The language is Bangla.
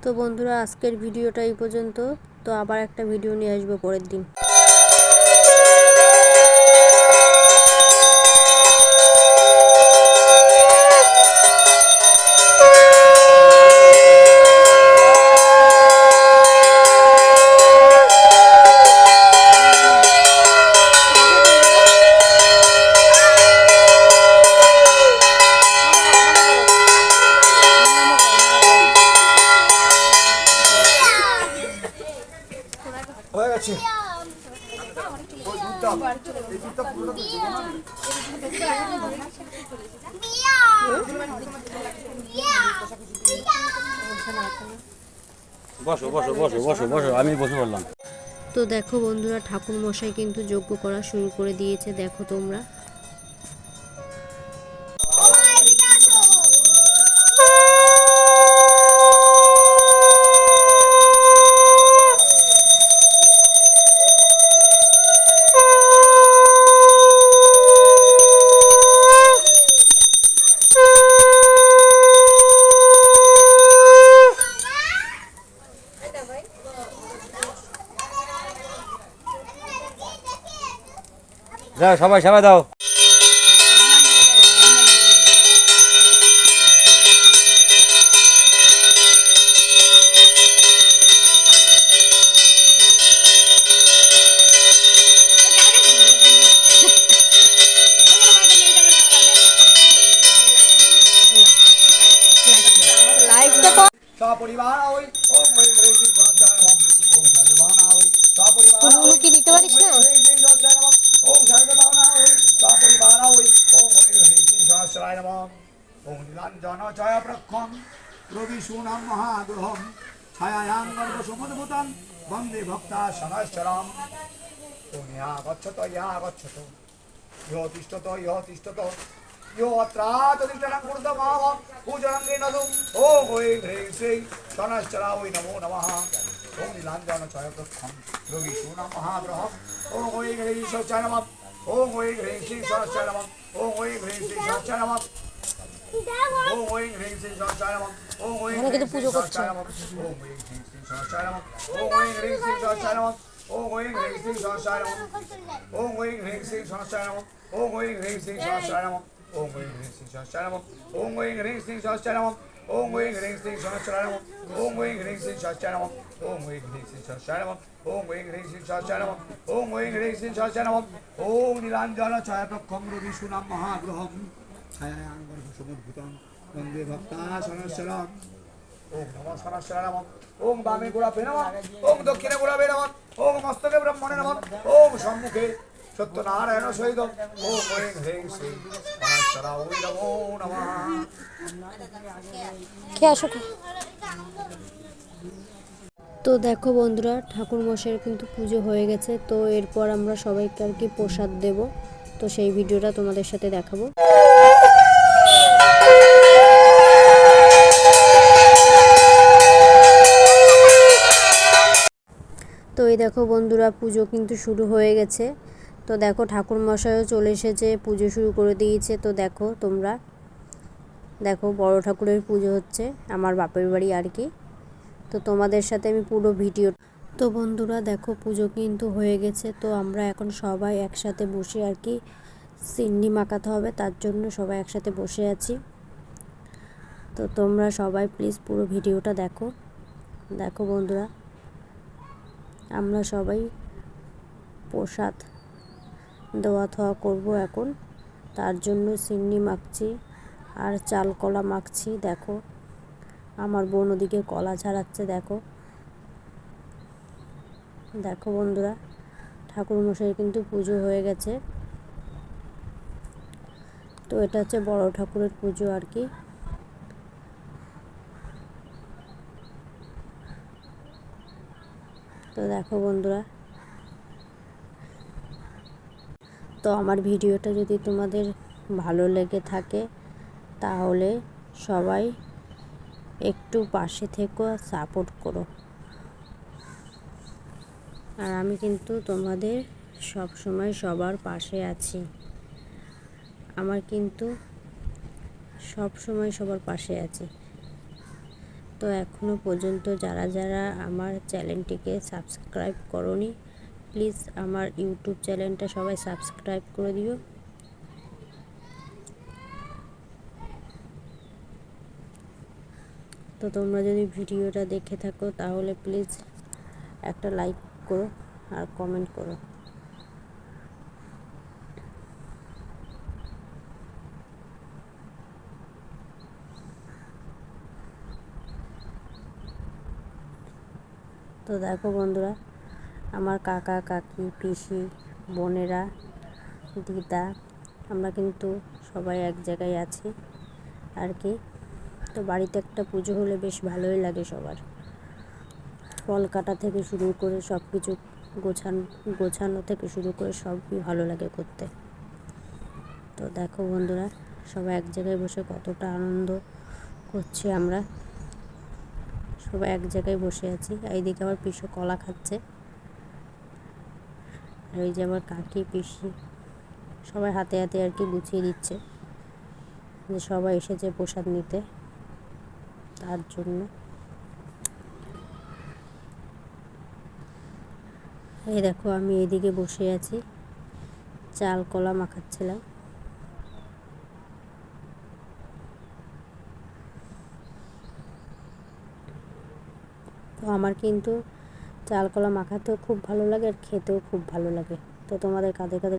তো বন্ধুরা, আজকের ভিডিওটা এই পর্যন্ত। তো আবার একটা ভিডিও নিয়ে আসবো পরের দিন। হয়ে গেছে। বসো বসো বসো বসো বসো, আমি বসে পড়লাম। তো দেখো বন্ধুরা, ঠাকুর মশাই কিন্তু যজ্ঞ করা শুরু করে দিয়েছে। দেখো তোমরা। যাও সবাই সবাই দাও। সপরিবার ওই ওম ওই হরে কৃষ্ণ সঞ্চার নমঃ ওম সর্বভাবনা ওই সপরিবার ওই কি দিতে পারিস না? হরে কৃষ্ণ সঞ্চার নমঃ ওম সর্বভাবনা ওই সপরিবার ওই ওম ওই হরে কৃষ্ণ সহস্রায় নমঃ ওম নীলাঞ্জন জয় প্রক্ষণ রবি সুনাম মহাগ্রহম ছায়ায়াং গর্ভসমুদ্ভূতং বন্দে ভক্তা সনশ্বরম ওম ইহা গচ্ছত ইহ তিষ্ঠত यो अत्रातदिष्टनं कुरुतमाव पूजनं नदु ओम ओं ह्रीं श्रीं शनश्चरा वै नमो नमः ओम नीलाञ्जन छायाप्रस्थं योगी सूनं महाग्रहम् ओम ओं ह्रीं शनश्चरा नमः ओम ओं ह्रीं श्रीं शनश्चरा नमः ओम ओं ह्रीं श्रीं शनश्चरा नमः ओम ओं ह्रीं श्रीं शनश्चरा नमः ओम ओं ह्रीं श्रीं शनश्चरा नमः ओम ओं ह्रीं श्रीं शनश्चरा नमः ओम ओं ह्रीं श्रीं शनश्चरा नमः ओम ओं ह्रीं श्रीं शनश्चरा नमः ओम ओं ह्रीं श्रीं शनश्चरा नमः ओम ओं ह्रीं श्रीं शनश्चरा नमः ओम ओं ह्रीं श्रीं शनश्चरा नमः ओम ओं ह्रीं श्रीं शनश्चरा नमः ओम ओं ह्रीं श्रीं शनश्चरा नमः ओम ओं ह्रीं श्रीं शनश्चरा नमः ओम ओं ह्रीं श्रीं शनश्चरा नमः ओम ओं ह्रीं श्रीं शनश्चरा नमः ओम ओं ह्रीं श्रीं शनश्चरा नमः ओम नीलाञ्जन छायाप्रक्षं रविशूनां महाग्रहं छायायां गर्भसमुद्भूतं वन्दे भक्ता शनश्चरम् ओम नमः शनश्चरा नमः ओम वामे गुणापे नमः ओम दक्षिणे गुणापे नमः ओम मस्तके ब्रह्मणे नमः ओम सम्मुखे सत्यनारायण सहित ओम ओं ह्रीं श्रीं शनश्चरा वै नमो नमः তো দেখো বন্ধুরা, ঠাকুর মশাইয়ের কিন্তু পুজো হয়ে গেছে। তো এরপর আমরা সবাইকে আর কি প্রসাদ দেব। তো সেই ভিডিওটা তোমাদের সাথে দেখাবো। তো এই দেখো বন্ধুরা, পুজো কিন্তু শুরু হয়ে গেছে। তো দেখো ঠাকুর মশাইও চলে এসেছে, পুজো শুরু করে দিয়েছে। তো দেখো তোমরা, দেখো বড় ঠাকুরের পুজো হচ্ছে আমার বাপের বাড়ি আর কি। তো তোমাদের সাথে আমি পুরো ভিডিও। তো বন্ধুরা দেখো, পুজো কিন্তু হয়ে গেছে। তো আমরা এখন সবাই একসাথে বসে আর কি সিন্নি মাখাতে হবে, তার জন্য সবাই একসাথে বসে আছি। তো তোমরা সবাই প্লিজ পুরো ভিডিওটা দেখো। দেখো বন্ধুরা, আমরা সবাই প্রসাদ দেওয়া থাওয়া করবো এখন, তার জন্য সিন্নি মাখছি আর চাল কলা মাখছি। দেখো আমার বোন ওদিকে কলা ছাড়াচ্ছে। দেখো দেখো বন্ধুরা, ঠাকুর মশাই কিন্তু পুজো হয়ে গেছে। তো এটা হচ্ছে বড় ঠাকুরের পুজো আর কি। তো দেখো বন্ধুরা, তো আমার ভিডিওটা যদি তোমাদের ভালো লেগে থাকে তাহলে সবাই একটু পাশে থেকো, সাপোর্ট করো। আর আমি কিন্তু তোমাদের সব সময় সবার পাশে আছি। আমার কিন্তু সব সময় সবার পাশে আছি। তো এখনও পর্যন্ত যারা যারা আমার চ্যানেলটিকে সাবস্ক্রাইব করোনি, প্লিজ আমার ইউটিউব চ্যানেলটা সবাই সাবস্ক্রাইব করে দিও। তো তোমরা যদি ভিডিওটা দেখে থাকো তাহলে প্লিজ একটা লাইক করো আর কমেন্ট করো। তো দেখো বন্ধুরা, আমার কাকা কাকি পিসি বোনেরা দিদা আমরা কিন্তু সবাই এক জায়গায় আছি আর কি। তো বাড়িতে একটা পুজো হলে বেশ ভালোই লাগে সবার, ফল কাটা থেকে শুরু করে সব কিছু গোছানো থেকে শুরু করে সবই ভালো লাগে করতে। তো দেখো বন্ধুরা, সবাই এক জায়গায় বসে কতটা আনন্দ করছি আমরা, সবাই এক জায়গায় বসে আছি। এইদিকে আমার পিসু কলা খাচ্ছে, আর এই যে আমার কাকি পিসি সবাই হাতে হাতে আর কি গুছিয়ে দিচ্ছে, যে সবাই এসেছে প্রসাদ নিতে তার জন্য। এই দেখো আমি এদিকে বসে আছি, চাল কলা মাখাচ্ছিলাম। তো আমার কিন্তু চাল কলা মাখাতেও খুব ভালো লাগে আর খেতেও খুব ভালো লাগে। তো তোমাদের কাদের কাদের